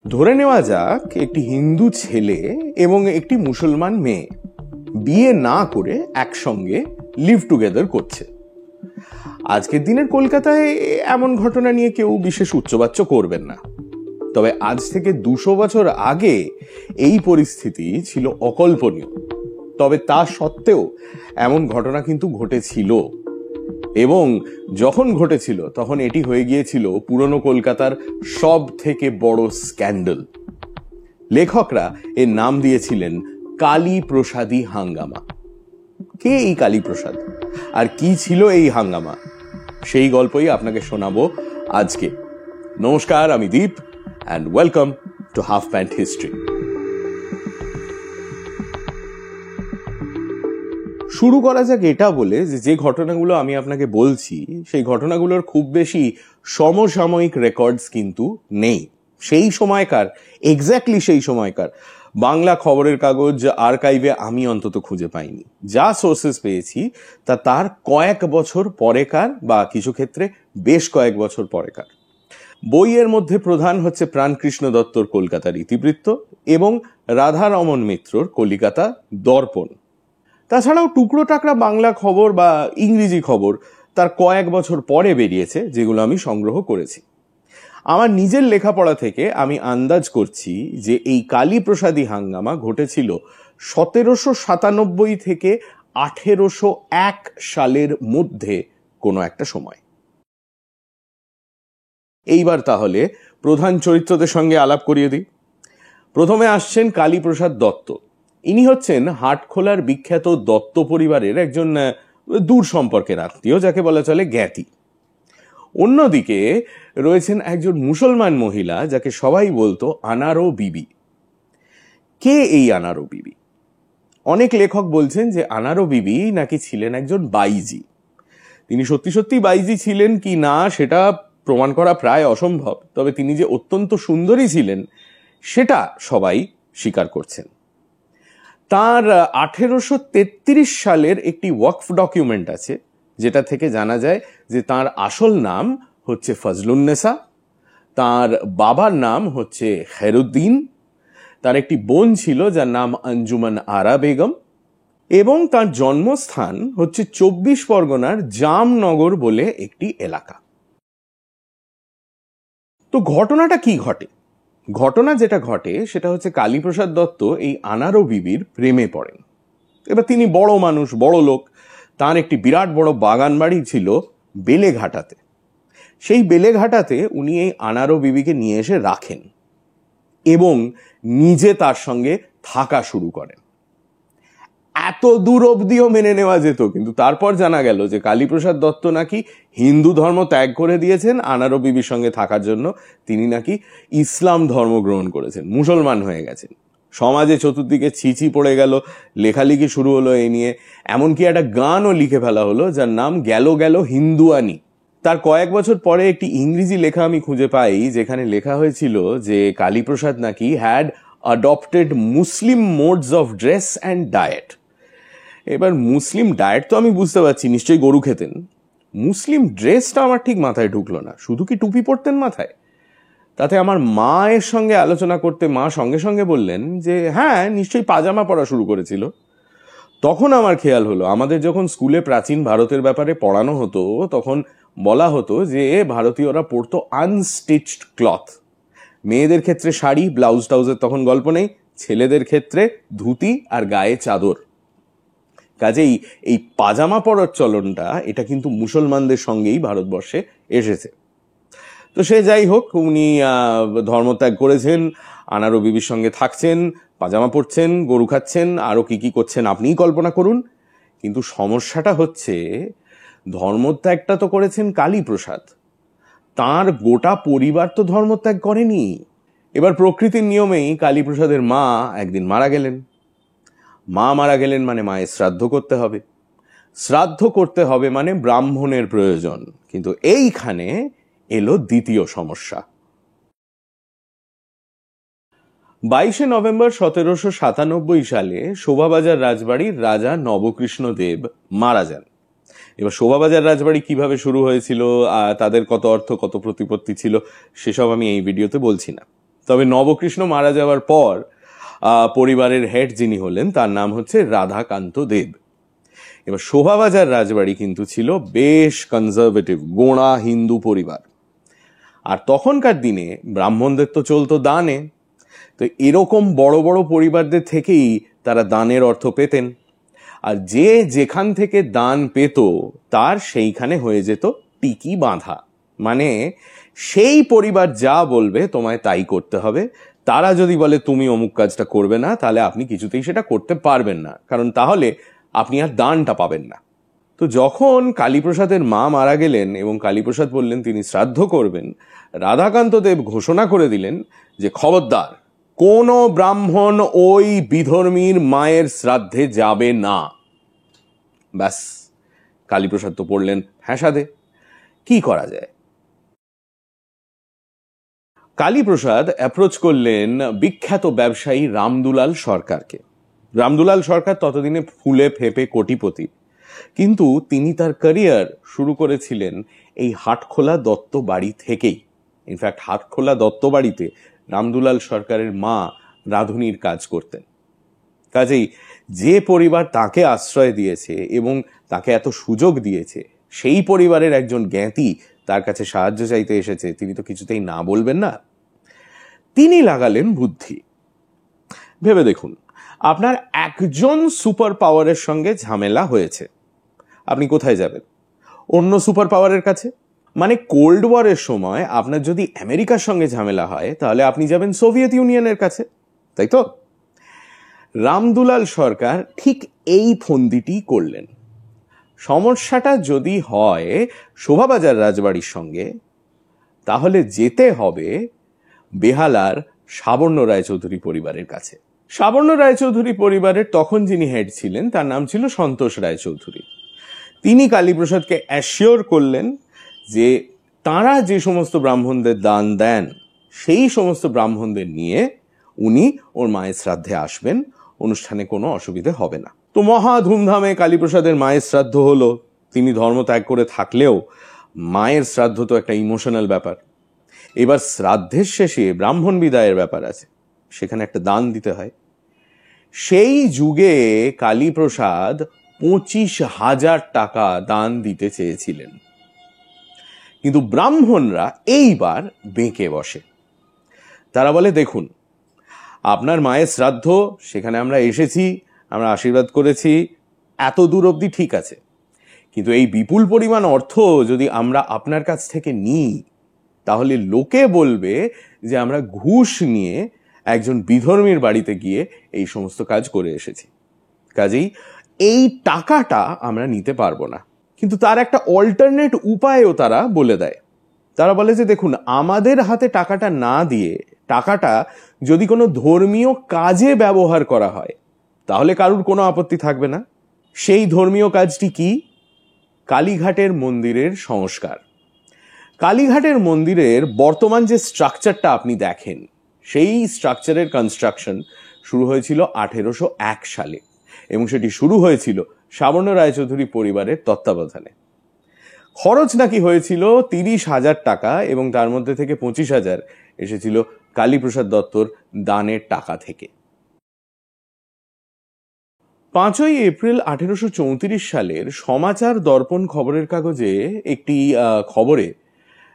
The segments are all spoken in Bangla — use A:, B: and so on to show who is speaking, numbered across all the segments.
A: ধরে নেওয়া যাক একটি হিন্দু ছেলে এবং একটি মুসলমান মেয়ে বিয়ে না করে একসঙ্গে লিভ টুগেদার করছে। আজকের দিনের কলকাতায় এমন ঘটনা নিয়ে কেউ বিশেষ উচ্চবাচ্য করবেন না, তবে আজ থেকে 200 বছর আগে এই পরিস্থিতি ছিল অকল্পনীয়। তবে তা সত্ত্বেও এমন ঘটনা কিন্তু ঘটেছিল, এবং যখন ঘটেছিল তখন এটি হয়ে গিয়েছিল পুরনো কলকাতার সব থেকে বড় স্ক্যান্ডাল। লেখকরা এর নাম দিয়েছিলেন কালী প্রসাদী হাঙ্গামা। কে এই কালী প্রসাদ, আর কি ছিল এই হাঙ্গামা, সেই গল্পই আপনাকে শোনাবো আজকে। নমস্কার, আমি Deep and welcome to half pant history. শুরু করা যাক এটা বলে যে ঘটনাগুলো আমি আপনাকে বলছি সেই ঘটনাগুলোর খুব বেশি সমসাময়িক রেকর্ডস কিন্তু নেই। সেই সময়কার, এক্স্যাক্টলি সেই সময়কার বাংলা খবরের কাগজ আর্কাইভে আমি অন্তত খুঁজে পাইনি। যা সোর্সেস পেয়েছি তা তার কয়েক বছর পরেকার, বা কিছু ক্ষেত্রে বেশ কয়েক বছর পরেকার। বইয়ের মধ্যে প্রধান হচ্ছে প্রাণকৃষ্ণ দত্তর কলকাতার ইতিবৃত্ত এবং রাধারমণ মিত্রর কলিকাতা দর্পণ। তাছাড়াও টুকরো টাকরা বাংলা খবর বা ইংরেজি খবর তার কয়েক বছর পরে বেরিয়েছে, যেগুলো আমি সংগ্রহ করেছি। আমার নিজের লেখাপড়া থেকে আমি আন্দাজ করছি যে এই কালী প্রসাদী হাঙ্গামা ঘটেছিল 1797 থেকে 1801 সালের মধ্যে কোনো একটা সময়। এইবার তাহলে প্রধান চরিত্রদের সঙ্গে আলাপ করিয়ে দিই। প্রথমে আসছেন কালীপ্রসাদ দত্ত। ইনি হচ্ছেন হাটখোলার বিখ্যাত দত্ত পরিবারের একজন দূর সম্পর্কের আত্মীয়, যাকে বলা চলে জ্ঞাতি। অন্যদিকে রয়েছেন একজন মুসলমান মহিলা, যাকে সবাই বলতো আনারো বিবি। কে এই আনারো বিবি? অনেক লেখক বলছেন যে আনারো বিবি নাকি ছিলেন একজন বাইজি। তিনি সত্যি সত্যি বাইজি ছিলেন কি না সেটা প্রমাণ করা প্রায় অসম্ভব, তবে তিনি যে অত্যন্ত সুন্দরী ছিলেন সেটা সবাই স্বীকার করছেন। তার 1833 সালের একটি ওয়াকফ ডকুমেন্ট আছে, যেটা থেকে জানা যায় যে তার আসল নাম হচ্ছে ফজলুন্নেসা, তার বাবার নাম হচ্ছে খেরুদ্দিন, তার একটি বোন ছিল যার নাম আঞ্জুমান আরা বেগম, এবং তার জন্মস্থান হচ্ছে 24 পরগনার জামনগর বলে একটি এলাকা। তো ঘটনাটা কি ঘটে? ঘটনা যেটা ঘটে সেটা হচ্ছে কালীপ্রসাদ দত্ত এই আনারো বিবির প্রেমে পড়েন। এবার তিনি বড় মানুষ, বড় লোক, তার একটি বিরাট বড় বাগান বাড়ি ছিল বেলেঘাটাতে। সেই বেলেঘাটাতে উনি এই আনারো বিবিকে নিয়ে এসে রাখেন এবং নিজে তার সঙ্গে থাকা শুরু করেন। এত দূর অবধিও মেনে নেওয়া যেত, কিন্তু তারপর জানা গেল যে কালীপ্রসাদ দত্ত নাকি হিন্দু ধর্ম ত্যাগ করে দিয়েছেন আনারো বিবির সঙ্গে থাকার জন্য। তিনি নাকি ইসলাম ধর্ম গ্রহণ করেছেন, মুসলমান হয়ে গেছেন। সমাজে চতুর্দিকে ছিছি পড়ে গেল, লেখালেখি শুরু হলো এই নিয়ে, এমনকি একটা গানও লিখে ফেলা হলো যার নাম গেল গেল হিন্দুয়ানি। তার কয়েক বছর পরে একটি ইংরেজি লেখা আমি খুঁজে পাই, যেখানে লেখা হয়েছিল যে কালীপ্রসাদ নাকি had adopted Muslim modes of dress and diet. এবার মুসলিম ডায়েট তো আমি বুঝতে পারছি, নিশ্চয়ই গরু খেতেন। মুসলিম ড্রেসটা আমার ঠিক মাথায় ঢুকলো না। শুধু কি টুপি পরতেন মাথায়? তাতে আমার মায়ের সঙ্গে আলোচনা করতে মা সঙ্গে সঙ্গে বললেন যে হ্যাঁ, নিশ্চয়ই পাজামা পরা শুরু করেছিল। তখন আমার খেয়াল হলো, আমাদের যখন স্কুলে প্রাচীন ভারতের ব্যাপারে পড়ানো হতো তখন বলা হতো যে ভারতীয়রা পরতো আনস্টিচড ক্লথ। মেয়েদের ক্ষেত্রে শাড়ি, ব্লাউজ টাউজের তখন গল্প নেই, ছেলেদের ক্ষেত্রে ধুতি আর গায়ে চাদর। কাজেই এই পাজামা পরার চলনটা এটা কিন্তু মুসলমানদের সঙ্গেই ভারতবর্ষে এসেছে। তো সে যাই হোক, উনি ধর্মত্যাগ করেছেন, আনারো বিবির সঙ্গে থাকছেন, পাজামা পরছেন, গরু খাচ্ছেন, আরো কি কি করছেন আপনিই কল্পনা করুন। কিন্তু সমস্যাটা হচ্ছে, ধর্মত্যাগটা তো করেছেন কালীপ্রসাদ, তার গোটা পরিবার তো ধর্মত্যাগ করেনি। এবার প্রকৃতির নিয়মেই কালীপ্রসাদের মা একদিন মারা গেলেন। মা মারা গেলেন মানে মায়ের শ্রাদ্ধ করতে হবে, শ্রাদ্ধ করতে হবে মানে ব্রাহ্মণের প্রয়োজন। কিন্তু এইখানে এলো দ্বিতীয় সমস্যা। 22 নভেম্বর 1797 সালে শোভাবাজার রাজবাড়ির রাজা নবকৃষ্ণ দেব মারা যান। এবার শোভাবাজার রাজবাড়ি কিভাবে শুরু হয়েছিল, তাদের কত অর্থ, কত প্রতিপত্তি ছিল, সেসব আমি এই ভিডিওতে বলছি না। তবে নবকৃষ্ণ মারা যাওয়ার পর পরিবারের হেড যিনি হলেন তার নাম হচ্ছে রাধাকান্ত দেব। এবার শোভাবাজার রাজবাড়ি কিন্তু ছিল বেশ কনজারভেটিভ, গোঁড়া হিন্দু পরিবার। আর তখনকার দিনে ব্রাহ্মণদের তো চলতো দানে, তো এরকম বড় বড় পরিবারদের থেকেই তারা দানের অর্থ পেতেন। আর যে যেখান থেকে দান পেত তার সেইখানে হয়ে যেত টিকি বাঁধা, মানে সেই পরিবার যা বলবে তোমায় তাই করতে হবে। তারা যদি বলে তুমি অমুক কাজটা করবে না, তাহলে আপনি কিছুতেই সেটা করতে পারবেন না, কারণ তাহলে আপনি আর দানটা পাবেন না। তো যখন কালীপ্রসাদের মা মারা গেলেন এবং কালীপ্রসাদ বললেন তিনি শ্রাদ্ধ করবেন, রাধাকান্ত দেব ঘোষণা করে দিলেন যে খবরদার, কোনো ব্রাহ্মণ ওই বিধর্মীর মায়ের শ্রাদ্ধে যাবে না। ব্যাস, কালীপ্রসাদ তো পড়লেন হ্যাঁসাদে। কি করা যায়? কালীপ্রসাদ অ্যাপ্রোচ করলেন বিখ্যাত ব্যবসায়ী রামদুলাল সরকারকে। রামদুলাল সরকার ততদিনে ফুলে ফেপে কোটিপতি, কিন্তু তিনি তার ক্যারিয়ার শুরু করেছিলেন এই হাটখোলা দত্ত বাড়ি থেকেই। ইনফ্যাক্ট হাটখোলা দত্ত বাড়িতে রামদুলাল সরকারের মা রাঁধুনির কাজ করতেন। কাজেই যে পরিবার তাকে আশ্রয় দিয়েছে এবং তাকে এত সুযোগ দিয়েছে, সেই পরিবারের একজন জ্ঞাতি তার কাছে সাহায্য চাইতে এসেছে, তিনি তো কিছুতেই না বলবেন না। তিনি লাগালেন বুদ্ধি। ভেবে দেখুন, আপনার একজন সুপার পাওয়ারের সঙ্গে ঝামেলা হয়েছে, আপনি কোথায় যাবেন? অন্য সুপার পাওয়ারের কাছে। মানে কোল্ড ওয়ারের সময় আপনার যদি আমেরিকার সঙ্গে ঝামেলা হয়, তাহলে আপনি যাবেন সোভিয়েত ইউনিয়নের কাছে, তাই তো? রামদুলাল সরকার ঠিক এই ফন্দিটি করলেন। সমস্যাটা যদি হয় শোভাবাজার রাজবাড়ির সঙ্গে, তাহলে যেতে হবে বেহালার সাবর্ণ রায়চৌধুরী পরিবারের কাছে। সাবর্ণ রায়চৌধুরী পরিবারের তখন যিনি হেড ছিলেন তার নাম ছিল সন্তোষ রায়চৌধুরী। তিনি কালীপ্রসাদকে অ্যাসিওর করলেন যে তারা যে সমস্ত ব্রাহ্মণদের দান দেন সেই সমস্ত ব্রাহ্মণদের নিয়ে উনি ওর মায়ের শ্রাদ্ধে আসবেন, অনুষ্ঠানে কোনো অসুবিধে হবে না। তো মহা ধুমধামে কালীপ্রসাদের মায়ের শ্রাদ্ধ হলো। তিনি ধর্ম ত্যাগ করে থাকলেও মায়ের শ্রাদ্ধ তো একটা ইমোশনাল ব্যাপার। এবার শ্রাদ্ধের শেষে ব্রাহ্মণ বিদায়ের ব্যাপার আছে, সেখানে একটা দান দিতে হয়। সেই যুগে কালীপ্রসাদ 25,000 টাকা দান দিতে চেয়েছিলেন, কিন্তু ব্রাহ্মণরা এইবার বেঁকে বসে। তারা বলে, দেখুন, আপনার মায়ের শ্রাদ্ধ, সেখানে আমরা এসেছি, আমরা আশীর্বাদ করেছি, এত দূর অবধি ঠিক আছে, কিন্তু এই বিপুল পরিমাণ অর্থ যদি আমরা আপনার কাছ থেকে নিই, তাহলে লোকে বলবে যে আমরা ঘুষ নিয়ে একজন বিধর্মীর বাড়িতে গিয়ে এই সমস্ত কাজ করে এসেছি। কাজেই এই টাকাটা আমরা নিতে পারবো না। কিন্তু তার একটা অল্টারনেট উপায়ও তারা বলে দেয়। তারা বলে যে দেখুন, আমাদের হাতে টাকাটা না দিয়ে টাকাটা যদি কোনো ধর্মীয় কাজে ব্যবহার করা হয়, তাহলে কারুর কোনো আপত্তি থাকবে না। সেই ধর্মীয় কাজটি কি? কালীঘাটের মন্দিরের সংস্কার। কালীঘাটের মন্দিরের বর্তমান যে স্ট্রাকচারটা আপনি দেখেন, সেই স্ট্রাকচারের কনস্ট্রাকশন শুরু হয়েছিল 1801 সালে এবং সেটি শুরু হয়েছিল সাবর্ণ রায়চৌধুরী পরিবারের তত্ত্বাবধানে। খরচ নাকি হয়েছিল 30,000 টাকা এবং তার মধ্যে থেকে 25,000 এসেছিল কালীপ্রসাদ দত্তর দানের টাকা থেকে। 5ই এপ্রিল 1834 সালের সমাচার দর্পণ খবরের কাগজে একটি খবরে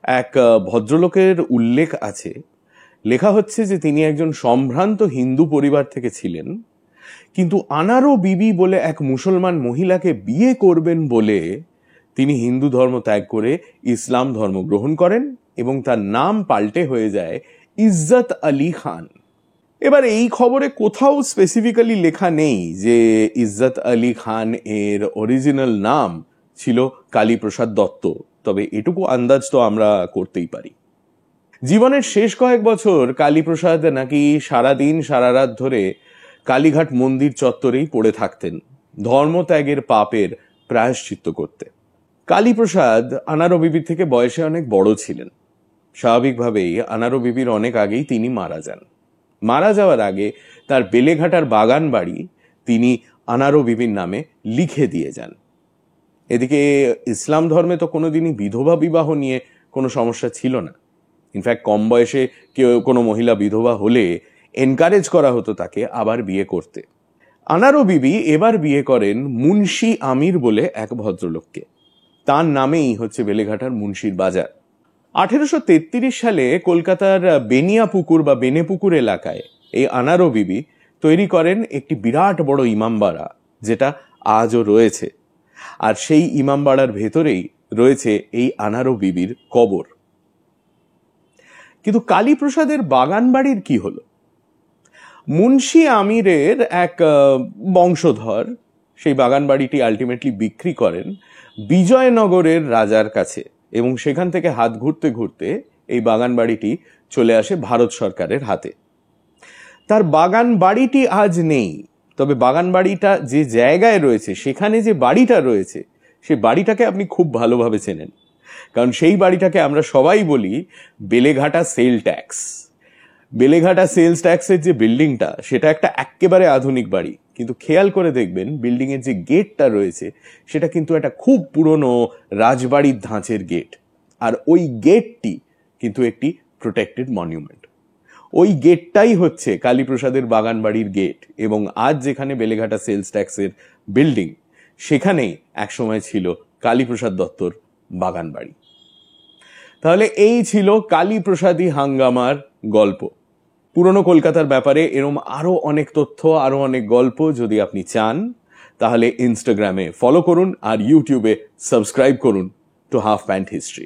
A: এক ভদ্রলোকের উল্লেখ আছে। লেখা হচ্ছে যে তিনি একজন সম্ভ্রান্ত হিন্দু পরিবার থেকে ছিলেন, কিন্তু আনারো বিবি বলে এক মুসলমান মহিলাকে বিয়ে করবেন বলে তিনি হিন্দু ধর্ম ত্যাগ করে ইসলাম ধর্ম গ্রহণ করেন এবং তার নাম পাল্টে হয়ে যায় ইজ্জত আলী খান। এবার এই খবরে কোথাও স্পেসিফিক্যালি লেখা নেই যে ইজ্জত আলী খান এর অরিজিনাল নাম ছিল কালীপ্রসাদ দত্ত, তবে এটুকু আন্দাজ তো আমরা করতেই পারি। জীবনের শেষ কয়েক বছর কালীপ্রসাদ নাকি সারাদিন সারা রাত ধরে কালীঘাট মন্দির চত্বরেই পড়ে থাকতেন, ধর্মত্যাগের পাপের প্রায়শ্চিত্ত করতে। কালীপ্রসাদ আনারো বিবির থেকে বয়সে অনেক বড় ছিলেন। স্বাভাবিকভাবেই আনারো বিবির অনেক আগেই তিনি মারা যান। মারা যাওয়ার আগে তার বেলেঘাটার বাগান বাড়ি তিনি আনারো বিবির নামে লিখে দিয়ে যান। এদিকে ইসলাম ধর্মে তো কোনোদিনই বিধবা বিবাহ নিয়ে কোনো সমস্যা ছিল না। ইনফ্যাক্ট কম বয়সে কেউ কোনো মহিলা বিধবা হলে এনকারেজ করা হতো তাকে আবার বিয়ে করতে। আনারো বিবি এবার বিয়ে করেন মুন্সি আমির বলে এক ভদ্রলোককে। তার নামেই হচ্ছে বেলেঘাটার মুন্সির বাজার। 1833 সালে কলকাতার বেনিয়াপুকুর বা বেনেপুকুর এলাকায় এই আনারো বিবি তৈরি করেন একটি বিরাট বড় ইমামবাড়া, যেটা আজও রয়েছে। আর সেই ইমামবাড়ার ভেতরেই রয়েছে এই আনারো বিবির কবর। কিন্তু কালীপ্রসাদের বাগান বাড়ির কি হলো? মুন্সি আমিরের এক বংশধর সেই বাগান বাড়িটি আলটিমেটলি বিক্রি করেন বিজয়নগরের রাজার কাছে, এবং সেখান থেকে হাত ঘুরতে ঘুরতে এই বাগান বাড়িটি চলে আসে ভারত সরকারের হাতে। তার বাগান বাড়িটি আজ নেই, তবে বাগান বাড়িটা যে জায়গায় রয়েছে, সেখানে যে বাড়িটা রয়েছে, সেই বাড়িটাকে আপনি খুব ভালোভাবে চেনেন, কারণ সেই বাড়িটাকে আমরা সবাই বলি Beleghata sale tax. Beleghata sales ট্যাক্সের যে বিল্ডিংটা, সেটা একটা একেবারে আধুনিক বাড়ি, কিন্তু খেয়াল করে দেখবেন বিল্ডিং এর যে গেটটা রয়েছে সেটা কিন্তু একটা খুব পুরনো রাজবাড়ির ধাঁচের গেট, আর ওই গেটটি কিন্তু একটি প্রোটেক্টেড মনিউমেন্ট। ওই গেটটাই হচ্ছে কালীপ্রসাদের বাগান বাড়ির গেট, এবং আজ যেখানে বেলেঘাটা সেলস ট্যাক্সের বিল্ডিং, সেখানেই একসময় ছিল কালীপ্রসাদ দত্তর বাগান বাড়ি। তাহলে এই ছিল কালীপ্রসাদী হাঙ্গামার গল্প। পুরনো কলকাতার ব্যাপারে এরম আরো অনেক তথ্য, আরো অনেক গল্প যদি আপনি চান, তাহলে ইনস্টাগ্রামে ফলো করুন আর ইউটিউবে সাবস্ক্রাইব করুন টু হাফ প্যান্ট হিস্ট্রি।